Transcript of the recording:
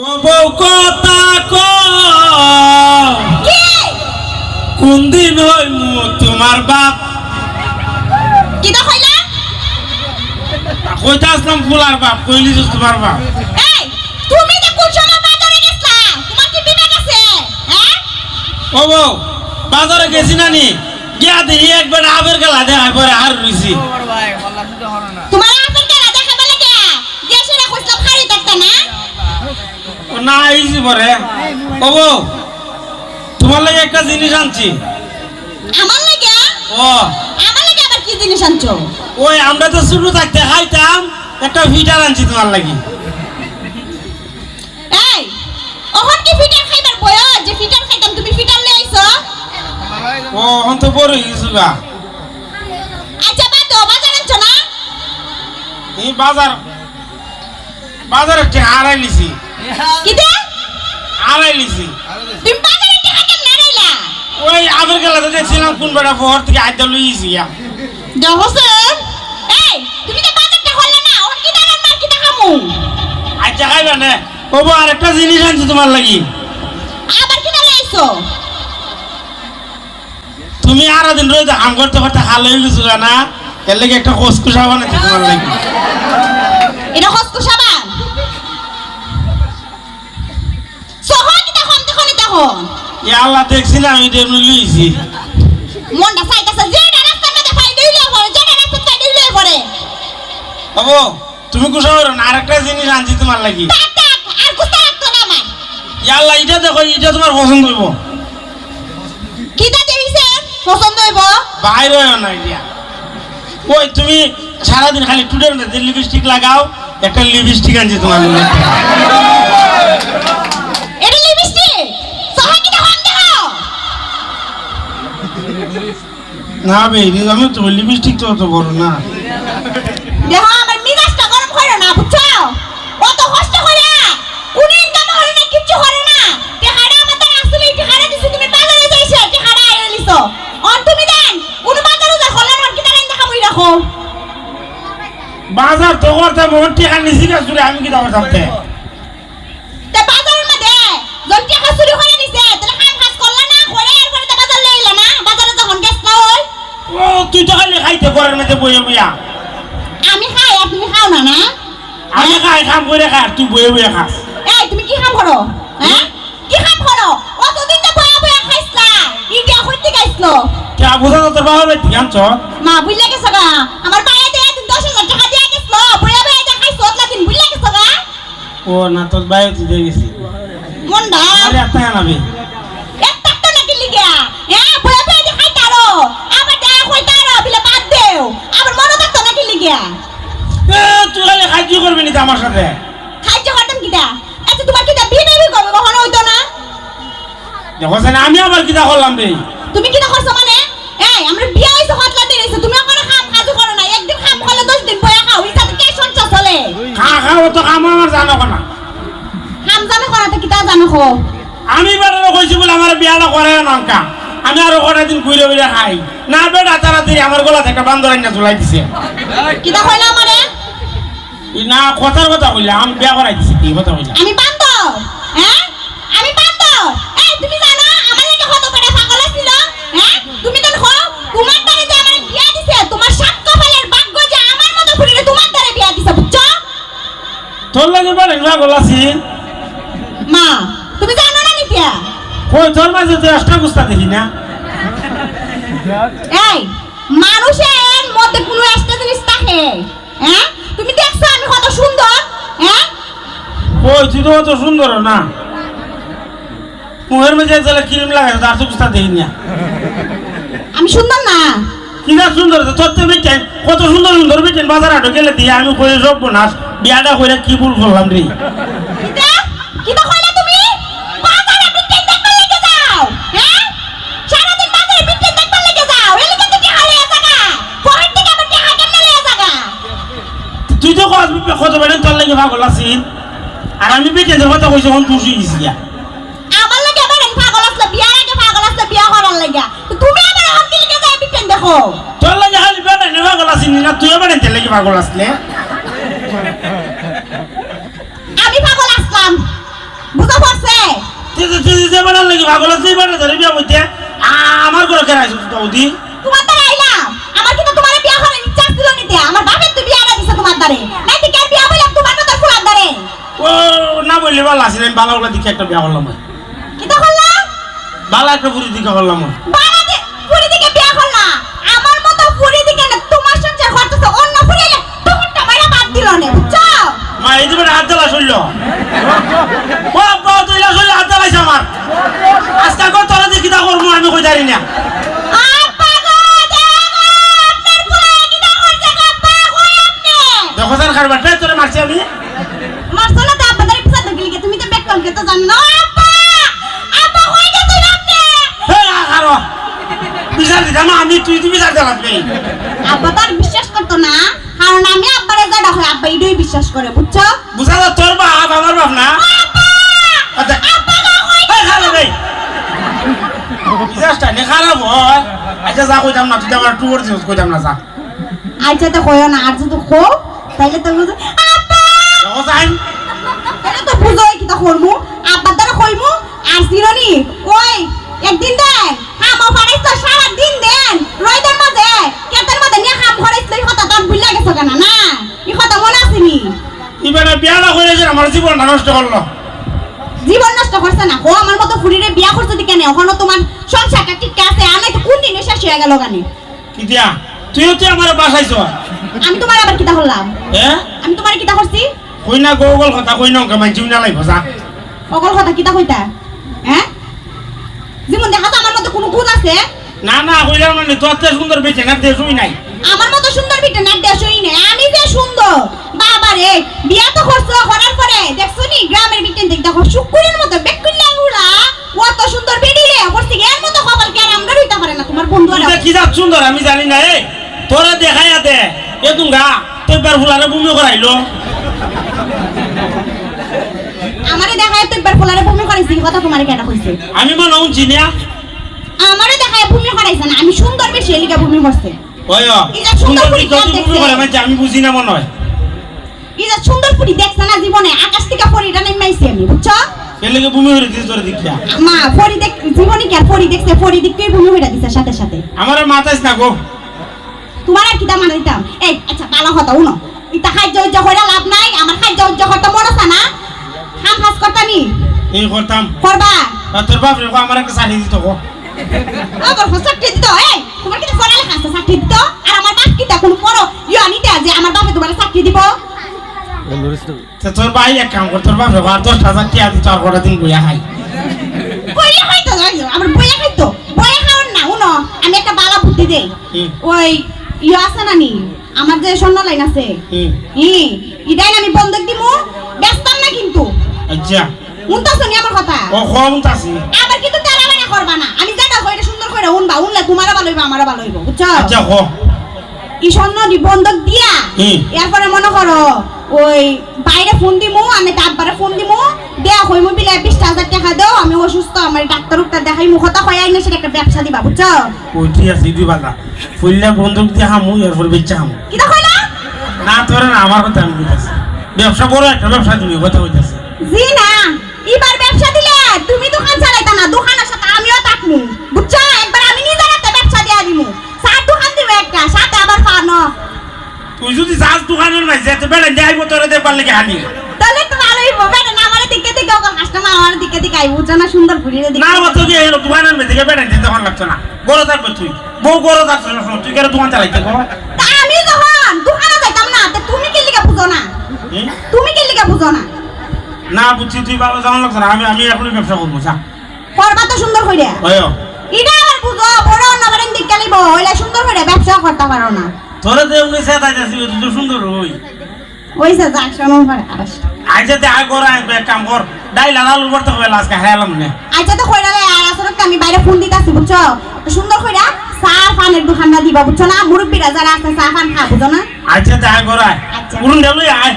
বউ কথা কোন দিন হইমু তোমার বাপ কিটা কইলা? কইতা আসলাম ফুলার বাপ কইলি যে তোমার বাপ। এই তুমি যে কোন সময় বাজারে গেছলা? তোমার কি বিবেক আছে? হ্যাঁ? ও বউ বাজারে গেছি নানি গিয়া দেখি একবার আবের গেলা দেখায় পরে আর রইছি। তোমার আপের গেলা দেখাবে লাগে দেশে না কইছলাম খাড়ি দেখতা না? ও না আইছি পরে। ও বউ তোমার লাগে একটা জিনিস আনছি। আমার লাগে? ও আমার লাগে আবার কি জিনিস আনছো? ওই আমরা তো ছোট থাকতে খাইতাম একটা ফিটার আনছি তোমার লাগি। এই ওহন কি ফিটার খাইবার বয়স যে ফিটার খাইতাম তুমি ফিটার লই আইছো? ও হন তো বড় হইছো গা। আচ্ছা বাদ বাজার আনছো না? এই বাজারে হারাই লিছি। কিটা? হারাই লিছি। তুমি বাজারে টাকা কেন নাড়াইলা? ওই আবের গেলাতে দেখছিলাম কোন বেড়া শহর থেকে আইতে লইছি। হোসেন এই তুমি তো বাজারটা করলে না ওর কি দাঁড়ান মার কি দেখামু? আচ্ছা খাইবা না ও বউ আর একটা জিনিস আনছি তোমার লাগি। আবার কি দাঁড়াই আইছো? তুমি আর দিন রোজ হাম করতে করতে হাল হয়ে গেছো না এর লাগে একটা কসকুসা বানাচ্ছি তোমার লাগি। এটা হসকু সাবান সহজ দেখুন দেখুন দেখুন এ আল্লাহ দেখছি না আমি এমনি লইছি। মনটা চাইতেছে যে রাস্তার মধ্যে ফাই দিলে পড়ে যে রাস্তার ফাই দিলে পড়ে ও বউ তুমি কুসা করো না আর একটা জিনিস আনছি তোমার লাগি। টাক টাক আর কুস্তা রাখতো না আমার এ আল্লাহ এটা দেখো এটা তোমার পছন্দ হইব। কিটা দেইছে পছন্দ হইব? বাইরে হয় না এটা। ওই তুমি সারাদিন খালি টুডের মধ্যে লিপস্টিক লাগাও একটা লিপস্টিক আনছি তোমার লাগি। এটা লিপস্টিক সহজ কি দেখুন দেখো না বে আমি তো লিপস্টিক তো অত বড় না। দেখো আমার মিজাজটা গরম করে না বুঝছো অত কষ্ট করে কোন ইনকাম করে না কিচ্ছু করে না টেহাড়া আমাদের আসলে টেহাড়া দিছো তুমি বাজারে যাইছো টেহাড়া আইলিছো অন তুমি দেন কোন বাজারে যা হলেন অন কি দাঁড়াই দেখাবই রাখো বাজার তো করতে মন টিকা নিছি না চুরি আমি কি দাবার থাকতে। তে বাজারের মধ্যে জন টাকা চুরি করে নিছে তাহলে কাম কাজ করলা না করে এরপরে তো বাজার লইলা না বাজারে যখন গেছ না ওই ও তুই তো খালি খাইতে ঘরের মধ্যে বইয়ে বইয়া। আমি খাই আর তুমি খাও না না আমি খাই কাম করে খাই আর তুই বইয়ে বইয়ে খাস। এই তুমি কি কাম করো হ্যাঁ কি কাম করো অতদিন তো বয়া বয়া খাইছলা ইটা কইতে গাইছলো কে বুঝা তোর বাবার বাড়ি আনছ। মা বুঝলা গেছো গা আমার বাইরে দিয়ে তুমি 10,000 টাকা দিয়ে গেছলো বয়া বয়া যা খাইছো ওতলা দিন বুঝলা গেছো গা ও না তোর বাইরে তুই দিয়ে গেছি। মন্ডা আরে একটা আনাবি। একটা তো নাকি লিগা হ্যাঁ বয়া বয়া যা খাইতারো আবার দেয়া কইতারো বিলে বাদ দেও আবার মনে থাকতো নাকি লিগা এ তুই খালি খাইতে করবি না আমার সাথে। খাইতে হতাম কিটা আচ্ছা তোমার কিটা বিয়ে দেবি করবে কখনো হইতো না দেখো না আমি আবার কিটা করলাম রে। তুমি কিটা করছো মানে এই আমরা বিয়ে হইছে হতলা দিন হইছে তুমি এখনো কাম কাজ করো না একদিন কাম করলে 10 দিন বয়া খাও ইসাতে কে সংসার চলে খাও তো কাম আমার জানো না। কাম জানো করা তো কিটা জানো খো আমি বেড়ানো কইছি বলে আমার বিয়াটা করে নঙ্কা আমি আরো কটা দিন ঘুরে ঘুরে খাই না বেটা তাড়াতাড়ি আমার গলা থেকে বান্দর আইনা ঝুলাই দিছে। কিটা কইলা আমারে না কথার কথা কইলা আমি বিয়া করাই দিছি কি কথা কইলা। আমি বান্দর হ্যাঁ আমি বান্দর এই তুমি জানো আমার লাগে কত বড় পাগল ছিল হ্যাঁ তুমি তো খো তোমার দ্বারে যে আমার বিয়া দিছে তোমার সাত কপালের ভাগ্য যে আমার মতো ফুরিয়ে তোমার দ্বারে বিয়া দিছে বুঝছো তোর লাগে বলে না গলাছি মা তুমি জানো না নিতিয়া কই তোর মাঝে তো একটা গুস্তা দেখি না। এই মানুষের মধ্যে কোনো একটা জিনিস থাকে হ্যাঁ তুমি দেখছো আমি কত সুন্দর হ্যাঁ কই তুই তো অত সুন্দর না মুখের মধ্যে চলে ক্রিম লাগাই তার তো গুস্তা দেখি না। আমি সুন্দর না কি না সুন্দর তোর তো বেটেন কত সুন্দর সুন্দর বেটেন বাজার হাটে গেলে দিয়ে আমি কই সব বোনাস বিয়াটা কইরা কি ভুল করলাম রে। কিটা কিটা কইলা তুমি বাজারে বিটেন দেখবার লাগে যাও হ্যাঁ সারা দিন বাজারে বিটেন দেখবার লাগে যাও এর লাগে তো টাকা লইয়া জাগা পকেট থেকে আবার টাকা কেমনে লইয়া জাগা তুই তো কত বেটেন তোর লাগে পাগল আছিস আর আমি বেটেনের কথা কইছি এখন তুই গেছি আমার লাগে আবার পাগল আসলে বিয়ার আগে পাগল আসলে বিয়া করার লাগা তো তুমি আবার এখন কি লাগে যাই বিটেন দেখো তোর লাগে খালি বেটেনে পাগল আছিস না তুই বেটেন লাগে পাগল আসলে। আমি পাগল আসলাম তুই যে বেড়ার লাগি পাগল যে বেড়া ধরে বিয়া বইতে আমার ঘরে কেন আইছো বৌদি তোমার দ্বারা আইলাম আমার কিন্তু তোমার বিয়া করার ইচ্ছা ছিল নিতে আমার বাপের তো বিয়া দিছে তোমার দ্বারে নাই তুই কেন বিয়া বললাম তোমার মতো ফুলার দ্বারে ও না বললে ভালো আসলে আমি বালাগুলা দিকে একটা বিয়া করলাম কি তো করলাম বালা একটা বুড়ি দিকে করলাম বানাতে পুরি দিকে বিয়া করলা আমার মতো পুরি দিকে না তোমার সংসার করতেছে অন্য পুরি এলে তোমারটা মারা বাদ দিল না বুঝছো মা এই দিবে হাত জ্বালা শুনল ও আব্বা তুই লা শুনল হাত জ্বালাইছে আমার আজকে কর তোরা দেখি তা করবো আমি কই জানি না আপা গো দেখো আপনার পুরা কি না করছে আপা কই আপনি দেখো স্যার খারবাটা তোরে মারছি আমি মারছলা তো আপনাদের পিছা দেখলি তুমি তো ব্যাক কল কে তো জানো না আপা আপা কই গেছ আপনি হে আরো বিচার দিতা না আমি তুই বিচার দিলাম আব্বা তার বিশ্বাস করতো না কারণ আমি আব্বারে যা দেখো আব্বা এটাই বিশ্বাস করে বুঝছো বুঝা যা তোর বাপ আমার বাপ না আচ্ছা এই খারাপ এই বিচারটা নে খারাপ হয় আচ্ছা যা কইতাম না তুই আমার টুর দিস কইতাম না যা আচ্ছা তো কইও না আর যদি কো তাইলে তো বুঝো আব্বা দেখো সাইন এটা তো বুঝোই কি তা করমু আব্বা দ্বারা কইমু আর সিরনি ওই একদিন দেন কাম অফারেস তো সারা দিন দেন রইদের মাঝে কেতের মাঝে নিয়ে কাম করাইছ লই কথা তার ভুলে গেছো কেন না এই কথা মনে আসেনি ইবারে বিয়াটা কইরে আমার জীবনটা নষ্ট করলো জীবন নষ্ট করছে না ও আমার মতো ফুরিরে বিয়া করছে দি কেন এখনো তোমার সংসারটা ঠিক আছে আর নাই তো কোন দিন শেষ হয়ে গেল গানে কি দিয়া তুইও তুই আমার বাসাইছ আমি তোমার আবার কিতা করলাম হ্যাঁ আমি তোমার কিতা করছি কই না গোগল কথা কই না মানছি না লাইব যা অকল কথা কিতা কইতা হ্যাঁ জীবন দেখা তো আমার মতো কোনো গুণ আছে না না কইলাম না তোর তে সুন্দর বেঁচে না দেশই নাই আমার মতো সুন্দর বিটে না দেশই নেই আমি যে সুন্দর বাবা রে বিয়া তো করছো করার পরে দেখছো নি গ্রামের বিটেন দেখ দেখো শুকুরের মতো বেকুল্লা উড়া কত সুন্দর বেডিলে করছে এর মতো খবর কি আর আমরা হইতা পারে না তোমার বন্ধুরা তুই কি যা সুন্দর আমি জানি না এই তোরা দেখাইয়া দে এ তুঙ্গা তুই বার ফুলারে বমি করাইলো আমারে দেখায় তো একবার পোলারে ভূমি করাইছি কথা তোমারে কেন কইছে আমি মনে হচ্ছি না আমারে দেখায় ভূমি করাইছে না আমি সুন্দর বেশি এলিকা ভূমি করছে ওই এটা সুন্দর সুন্দর কি করে তুই দেখছে। বমি করে মানে আমি বুঝি না মনে হয় এই যে সুন্দর পুরি দেখছ না জীবনে আকাশ থেকে পরিটা নেমাইছি আমি বুঝছো এর লাগে বমি হয়ে দিস তোর দেখিয়া মা পরি দেখ জীবনে কি আর পরি দেখছে পরি দেখতেই ভূমি হইরা দিছে সাথে সাথে আমার মাথাইস না গো তোমার আর কিটা মানে দিতাম এই আচ্ছা ভালো কথা উনো ইতা খাদ্য উজ্জ কইরা লাভ নাই আমার খাদ্য উজ্জ করতে মন আছে না হাম হাস করতানি এই করতাম করবা তোর বাপ রে আমার একটা শাড়ি দিত গো আবার হসাক্তি দিত এই তোমার কি পড়ালেখা আছে চাকরি দিত আর আমার বাপ কিটা কোন পড়ো ইয়া নিতে যে আমার বাপে তোমার চাকরি দিব তোর ভাই এক কাম কর তোর বাপ রে 10,000 টাকা দিত আর কটা দিন বইয়া খাই বইয়া খাইতো আমার বইয়া খাইতো বইয়া খাওয়ার না উনো আমি একটা বালা বুদ্ধি দেই ওই ইয়া আছে না নি আমার যে স্বর্ণ লাইন আছে ইদাইন আমি বন্ধক দিমু ব্যস্তাম না কিন্তু আচ্ছা উনতাছ নি আমার কথা ও কম তাসি আবার কিন্তু তারা মানে করবা না আমি যেটা কইরা সুন্দর কইরা উনবা উনলে তোমারও ভালো হইবা আমারও ভালো হইব বুঝছো আচ্ছা কো ই স্বর্ণ দি বন্ধক দিয়া এরপরে মনে করো ওই বাইরে ফোন দিমু আমি তারপরে ফোন দিমু দেয়া হইমু বিলে 20,000 টাকা দাও আমি অসুস্থ আমার ডাক্তার উক্তার দেখাই মুখতা কই আইনা সেটা একটা ব্যবসা দিবা বুঝছো ওইটি আছে দুই বালা ফুললে বন্ধুক দিয়ে হামু এরপর বেচা হামু কি দা কইলা না তোর না আমার কথা আমি বলতেছি ব্যবসা বড় একটা ব্যবসা তুমি কথা বলতেছি জি না এবার ব্যবসা দিলে তুমি দোকান চালাইতা না দোকানের সাথে আমিও থাকমু বুঝছো একবার আমি নিজের হাতে ব্যবসা দিয়া দিমু সাত দোকান দিব একটা সাথে আবার পানো তুই যদি যাস দোকানের নাই যেতে বেড়ে যাইব তোরে দে পারলে কি হানি তাহলে তো ভালোই হবে না আমার দিকে দিকে কাস্টমার আমার দিকে দিকে আইবো জানা সুন্দর ঘুরিয়ে দিকে না মতো দিয়ে এলো দোকানের মধ্যে বেড়ে যেতে তখন লাগছে না বড় থাকবে তুই বউ বড় থাকছে না তুই কেন দোকান চালাইতে কো তা আমি যখন দোকানে যাইতাম না তা তুমি কি লিগা বুঝো না তুমি কি লিগা বুঝো না না বুঝছি তুই বাবা জানা লাগছে না আমি এখনই ব্যবসা করবো যা করবা তো সুন্দর কইরা ওই এটা আর বুঝো বড় অন্যবারেন দিক গেলিব হইলে সুন্দর করে ব্যবসা করতে পারো না তোরে দে উনি সেটা যাচ্ছি তুই তো সুন্দর হই ওইসে যাক শোনো পরে আরস আইজে তে আই কর আই এক কাম কর ডাইল আলু করতে হবে আজকে হেলাম না আচ্ছা তো কইরালে আর আসলে আমি বাইরে ফোন দিতাছি বুঝছো তো সুন্দর কইরা চা পানের দোকানটা দিবা বুঝছো না মুরব্বিরা যারা আছে চা পান খা বুঝো না আইজে তে আই কর আই আচ্ছা। পুরুন দেলই আই